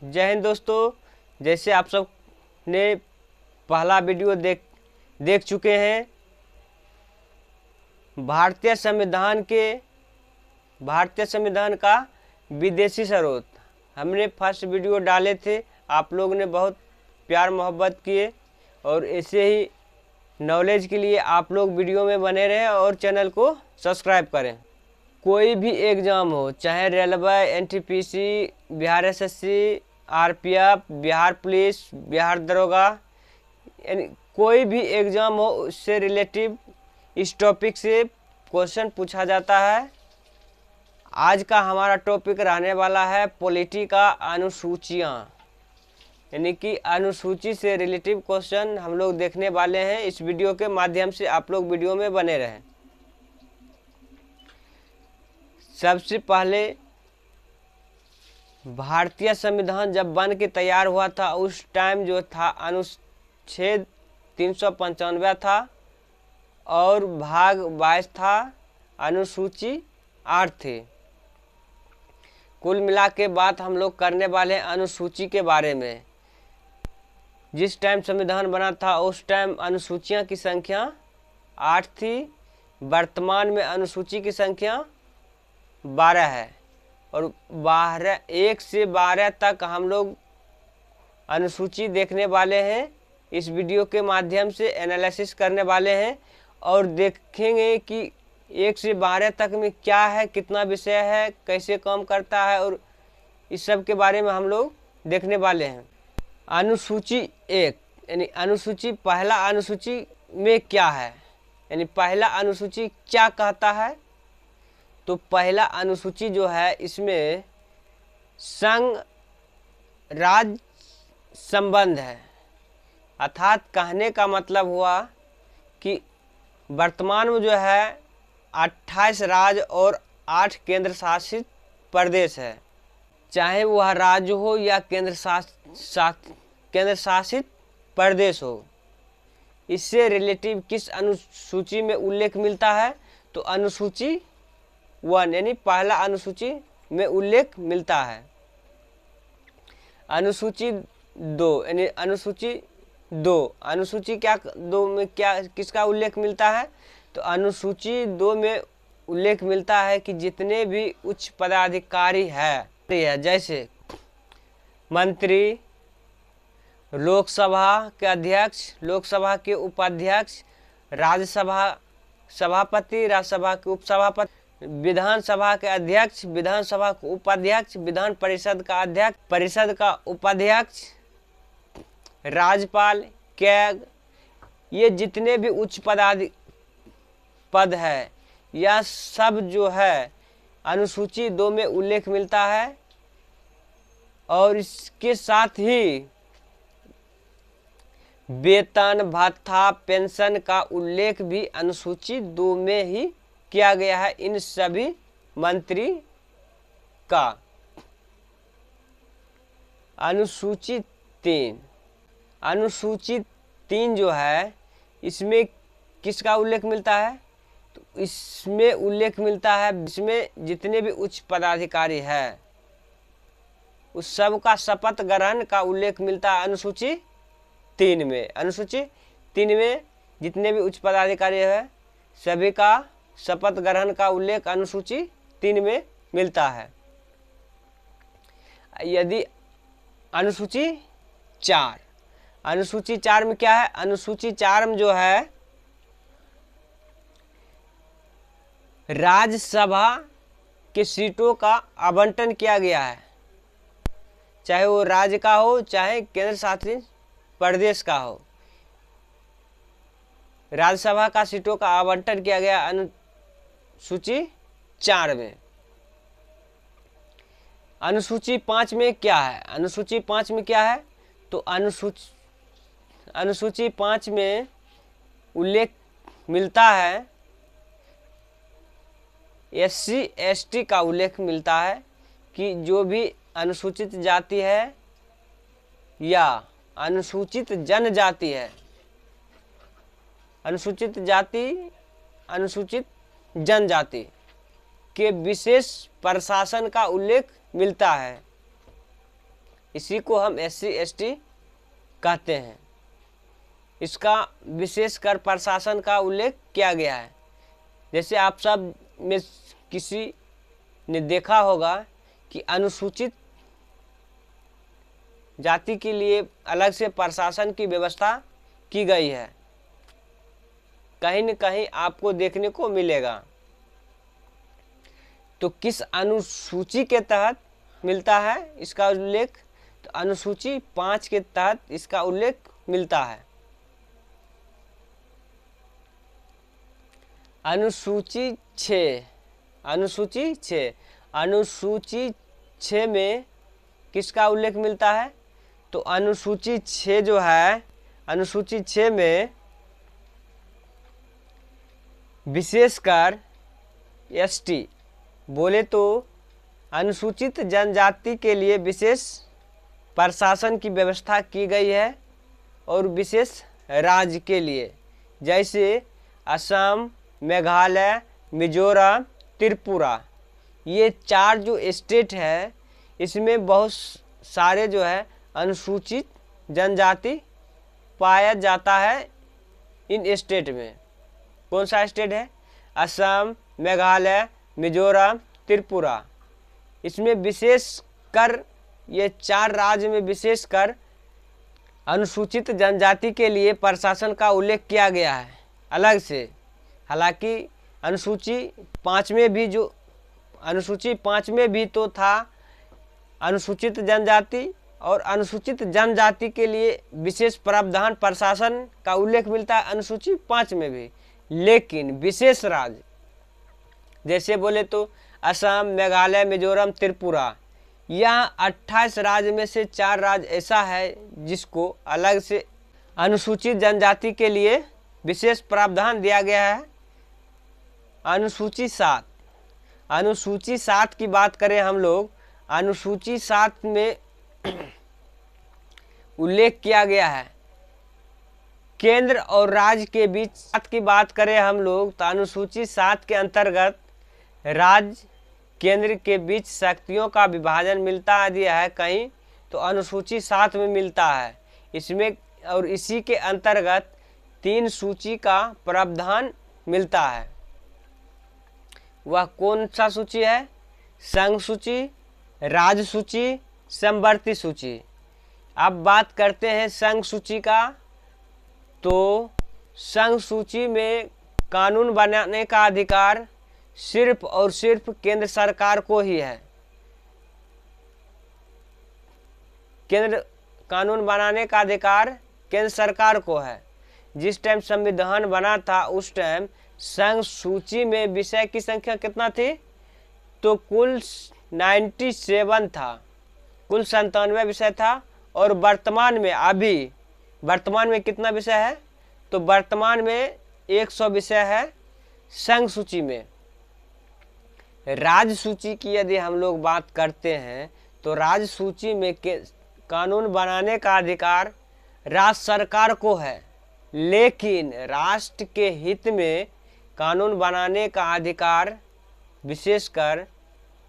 जय हिंद दोस्तों। जैसे आप सब ने पहला वीडियो देख चुके हैं, भारतीय संविधान का विदेशी स्रोत। हमने फर्स्ट वीडियो डाले थे, आप लोग ने बहुत प्यार मोहब्बत किए और ऐसे ही नॉलेज के लिए आप लोग वीडियो में बने रहें और चैनल को सब्सक्राइब करें। कोई भी एग्ज़ाम हो, चाहे railway, NTPC, Bihar SSC, RPF, Bihar police, Bihar दरोगा, यानी कोई भी एग्ज़ाम हो, उससे रिलेटिव इस टॉपिक से क्वेश्चन पूछा जाता है। आज का हमारा टॉपिक रहने वाला है पॉलिटी का अनुसूचियाँ, यानी कि अनुसूची से रिलेटिव क्वेश्चन हम लोग देखने वाले हैं। इस वीडियो के माध्यम से आप लोग वीडियो में बने रहें। सबसे पहले भारतीय संविधान जब बन के तैयार हुआ था, उस टाइम जो था अनुच्छेद 395 था और भाग 22 था, अनुसूची 8 थी। कुल मिला के बात हम लोग करने वाले हैं अनुसूची के बारे में। जिस टाइम संविधान बना था उस टाइम अनुसूचियां की संख्या 8 थी। वर्तमान में अनुसूची की संख्या 12 है और 1 से 12 तक हम लोग अनुसूची देखने वाले हैं। इस वीडियो के माध्यम से एनालिसिस करने वाले हैं और देखेंगे कि 1 से 12 तक में क्या है, कितना विषय है, कैसे काम करता है और इस सब के बारे में हम लोग देखने वाले हैं। अनुसूची 1 यानी अनुसूची, पहला अनुसूची में क्या है, यानी पहला अनुसूची क्या कहता है। तो पहला अनुसूची जो है, इसमें संघ राज्य संबंध है, अर्थात कहने का मतलब हुआ कि वर्तमान में जो है 28 राज्य और 8 केंद्र शासित प्रदेश है। चाहे वह राज्य हो या केंद्र शासित प्रदेश हो, इससे रिलेटिव किस अनुसूची में उल्लेख मिलता है। तो अनुसूची 1 यानी पहला अनुसूची में उल्लेख मिलता है। अनुसूची 2 यानी अनुसूची क्या 2 में क्या किसका उल्लेख मिलता है। तो अनुसूची 2 में उल्लेख मिलता है कि जितने भी उच्च पदाधिकारी है, जैसे मंत्री, लोकसभा के अध्यक्ष, लोकसभा के उपाध्यक्ष, राज्यसभा सभापति, राज्यसभा के उपसभापति, विधानसभा के अध्यक्ष, विधानसभा के उपाध्यक्ष, विधान परिषद का अध्यक्ष, परिषद का उपाध्यक्ष, राज्यपाल, कैग, ये जितने भी उच्च पद है, यह सब जो है अनुसूची 2 में उल्लेख मिलता है। और इसके साथ ही वेतन, भत्ता, पेंशन का उल्लेख भी अनुसूची 2 में ही किया गया है इन सभी मंत्री का। अनुसूची 3 जो है, इसमें किसका उल्लेख मिलता है। तो इसमें उल्लेख मिलता है, इसमें जितने भी उच्च पदाधिकारी है उस सब का शपथ ग्रहण का उल्लेख मिलता है अनुसूची 3 में। अनुसूची 3 में जितने भी उच्च पदाधिकारी है, सभी का शपथ ग्रहण का उल्लेख अनुसूची 3 में मिलता है। यदि अनुसूची 4 में क्या है। अनुसूची 4 में जो है, राज्यसभा की सीटों का आवंटन किया गया है, चाहे वो राज्य का हो चाहे केंद्र शासित प्रदेश का हो। राज्यसभा का सीटों का आवंटन किया गया अनुसूची 4 में। अनुसूची 5 में क्या है। अनुसूची 5 में क्या है। तो अनुसूची 5 में उल्लेख मिलता है, SC ST का उल्लेख मिलता है कि जो भी अनुसूचित जाति है या अनुसूचित जनजाति है, अनुसूचित जाति, अनुसूचित जनजाति के विशेष प्रशासन का उल्लेख मिलता है। इसी को हम SC/ST कहते हैं। इसका विशेषकर प्रशासन का उल्लेख किया गया है। जैसे आप सब में किसी ने देखा होगा कि अनुसूचित जाति के लिए अलग से प्रशासन की व्यवस्था की गई है, कहीं न कहीं आपको देखने को मिलेगा। तो किस अनुसूची के तहत मिलता है इसका उल्लेख? तो अनुसूची 5 के तहत इसका उल्लेख मिलता है। अनुसूची 6 अनुसूची 6 में किसका उल्लेख मिलता है? तो अनुसूची 6 जो है, अनुसूची 6 में विशेषकर ST बोले तो अनुसूचित जनजाति के लिए विशेष प्रशासन की व्यवस्था की गई है और विशेष राज्य के लिए, जैसे असम, मेघालय, मिजोरम, त्रिपुरा, ये 4 जो स्टेट है इसमें बहुत सारे जो है अनुसूचित जनजाति पाया जाता है। इन स्टेट में कौन सा स्टेट है? असम, मेघालय, मिजोरम, त्रिपुरा। इसमें विशेषकर ये 4 राज्य में विशेषकर अनुसूचित जनजाति के लिए प्रशासन का उल्लेख किया गया है अलग से। हालांकि अनुसूची 5 में भी तो था अनुसूचित जनजाति, और अनुसूचित जनजाति के लिए विशेष प्रावधान प्रशासन का उल्लेख मिलता है अनुसूची 5 में भी। लेकिन विशेष राज्य जैसे बोले तो असम, मेघालय, मिजोरम, त्रिपुरा, यह 28 राज्य में से 4 राज्य ऐसा है जिसको अलग से अनुसूचित जनजाति के लिए विशेष प्रावधान दिया गया है। अनुसूची 7 की बात करें हम लोग, अनुसूची 7 में उल्लेख किया गया है केंद्र और राज्य के बीच। 7 की बात करें हम लोग तो अनुसूची 7 के अंतर्गत राज्य केंद्र के बीच शक्तियों का विभाजन मिलता दिया है कहीं, तो अनुसूची 7 में मिलता है इसमें। और इसी के अंतर्गत 3 सूची का प्रावधान मिलता है। वह कौन सा सूची है? संघ सूची, राज्य सूची, समवर्ती सूची। अब बात करते हैं संघ सूची का, तो संघ सूची में कानून बनाने का अधिकार सिर्फ और सिर्फ केंद्र सरकार को ही है। कानून बनाने का अधिकार केंद्र सरकार को है। जिस टाइम संविधान बना था उस टाइम संघ सूची में विषय की संख्या कितना थी? तो कुल 97 था, कुल 97 विषय था। और वर्तमान में कितना विषय है? तो वर्तमान में 100 विषय है संघ सूची में। राज्य सूची की यदि हम लोग बात करते हैं तो राज्य सूची में कानून बनाने का अधिकार राज्य सरकार को है, लेकिन राष्ट्र के हित में कानून बनाने का अधिकार विशेषकर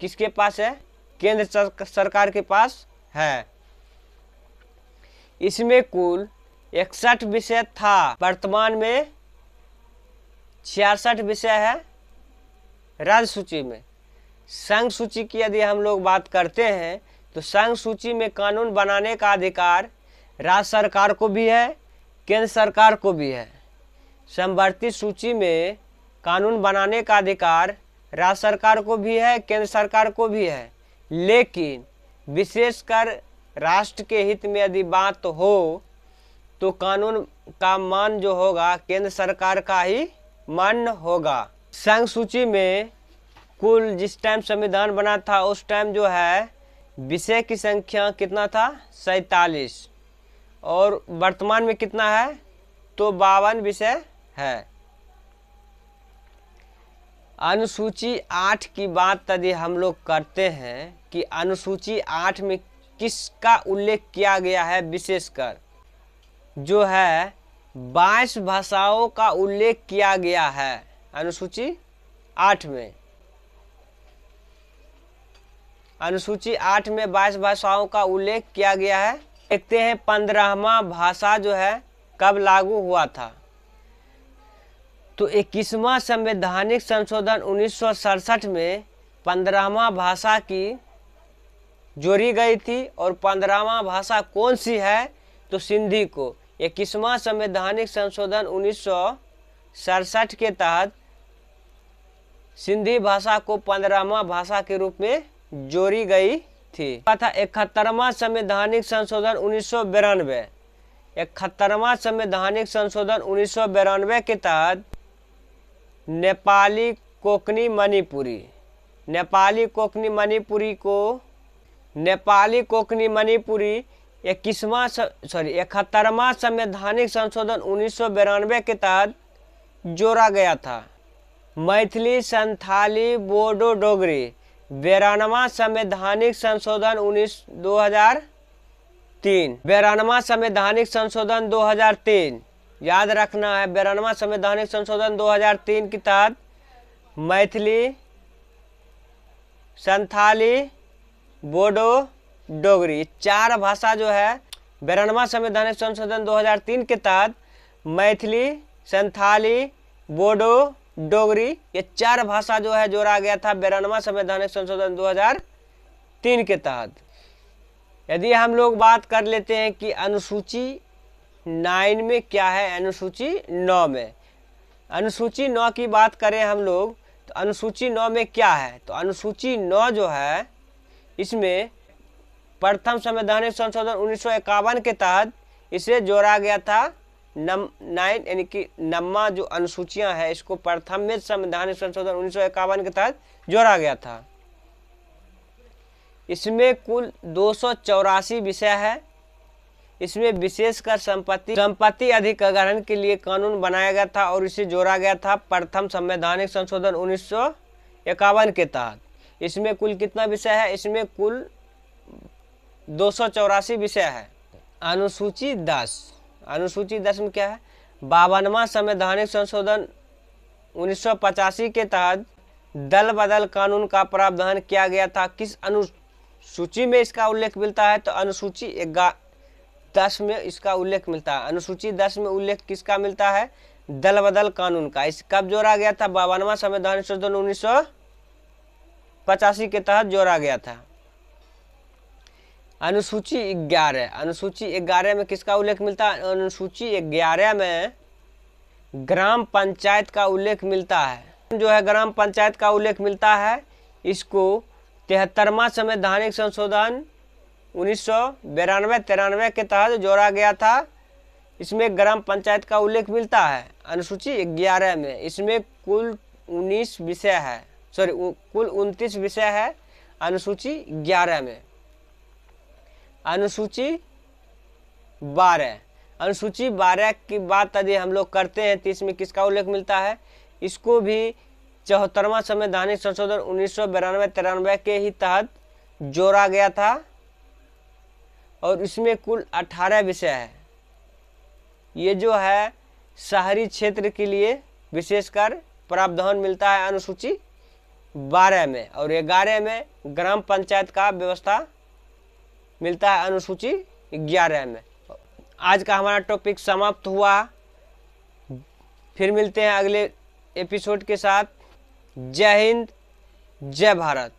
किसके पास है? केंद्र सरकार के पास है। इसमें कुल 61 विषय था, वर्तमान में 66 विषय है राज्य सूची में। संघ सूची की यदि हम लोग बात करते हैं तो संघ सूची में कानून बनाने का अधिकार राज्य सरकार को भी है, केंद्र सरकार को भी है। समवर्ती सूची में कानून बनाने का अधिकार राज्य सरकार को भी है, केंद्र सरकार को भी है, लेकिन विशेषकर राष्ट्र के हित में यदि बात हो तो कानून का मान जो होगा केंद्र सरकार का ही मान्य होगा। संघ सूची में कुल जिस टाइम संविधान बना था उस टाइम जो है विषय की संख्या कितना था? 47, और वर्तमान में कितना है? तो 52 विषय है। अनुसूची 8 की बात यदि हम लोग करते हैं कि अनुसूची 8 में किसका उल्लेख किया गया है? विशेषकर जो है 22 भाषाओं का उल्लेख किया गया है अनुसूची 8 में। अनुसूची 8 में 22 भाषाओं का उल्लेख किया गया है। देखते हैं 15वां भाषा जो है कब लागू हुआ था। तो 21वां संवैधानिक संशोधन 1967 में 15वां भाषा की जोड़ी गई थी। और 15वां भाषा कौन सी है? तो सिंधी को 21वां संवैधानिक संशोधन 1967 के तहत सिंधी भाषा को 15वां भाषा के रूप में जोड़ी गई थी। था 71वां संवैधानिक संशोधन 1992। 71वां संवैधानिक संशोधन 1992 के तहत नेपाली कोंकणी मणिपुरी, नेपाली कोंकणी मणिपुरी 71वां संवैधानिक संशोधन 1992 के तहत जोड़ा गया था। मैथिली, संथाली, बोडो, डोगरी 92वां संवैधानिक संशोधन 2003। 92वां संवैधानिक संशोधन 2003 याद रखना है। 92वां संवैधानिक संशोधन 2003 के तहत मैथिली, संथाली, बोडो, डोगरी 4 भाषा जो है 92वां संवैधानिक संशोधन 2003 के तहत मैथिली, संथाली, बोडो, डोगरी ये 4 भाषा जो है जोड़ा गया था 92वां संवैधानिक संशोधन 2003 के तहत। यदि हम लोग बात कर लेते हैं कि अनुसूची 9 में क्या है, अनुसूची 9 में, अनुसूची 9 की बात करें हम लोग तो अनुसूची 9 में क्या है? तो अनुसूची 9 जो है इसमें प्रथम संवैधानिक संशोधन 1951 के तहत इसे जोड़ा गया था। 9 यानी कि 9वां जो अनुसूचियां है इसको प्रथम में संवैधानिक संशोधन 1951 के तहत जोड़ा गया था। इसमें कुल 284 विषय है। इसमें विशेषकर संपत्ति अधिग्रहण के लिए कानून बनाया गया था और इसे जोड़ा गया था प्रथम संवैधानिक संशोधन 1951 के तहत। इसमें कुल कितना विषय है? इसमें कुल 284 विषय है। अनुसूची 10 में क्या है? 52वां संवैधानिक संशोधन 1985 के तहत दल बदल कानून का प्रावधान किया गया था। किस अनुसूची में इसका उल्लेख मिलता है? तो अनुसूची 10 में इसका उल्लेख मिलता है। अनुसूची 10 में उल्लेख किसका मिलता है? दल बदल कानून का। इस कब जोड़ा गया था? 52वां संवैधानिक संशोधन 1985 के तहत जोड़ा गया था। अनुसूची 11 में किसका उल्लेख मिलता है? अनुसूची 11 में ग्राम पंचायत का उल्लेख मिलता है। जो है ग्राम पंचायत का उल्लेख मिलता है, इसको 73वां संवैधानिक संशोधन 1992-93 के तहत जोड़ा गया था। इसमें ग्राम पंचायत का उल्लेख मिलता है अनुसूची 11 में। इसमें कुल 19 विषय है, कुल 29 विषय है अनुसूची 11 में। अनुसूची 12 की बात यदि हम लोग करते हैं तो इसमें किसका उल्लेख मिलता है? इसको भी 74वां संवैधानिक संशोधन 1992-93 के ही तहत जोड़ा गया था और इसमें कुल 18 विषय है। ये जो है शहरी क्षेत्र के लिए विशेषकर प्रावधान मिलता है अनुसूची 12 में, और 11 में ग्राम पंचायत का व्यवस्था मिलता है अनुसूची 11 में। आज का हमारा टॉपिक समाप्त हुआ। फिर मिलते हैं अगले एपिसोड के साथ। जय हिंद, जय भारत।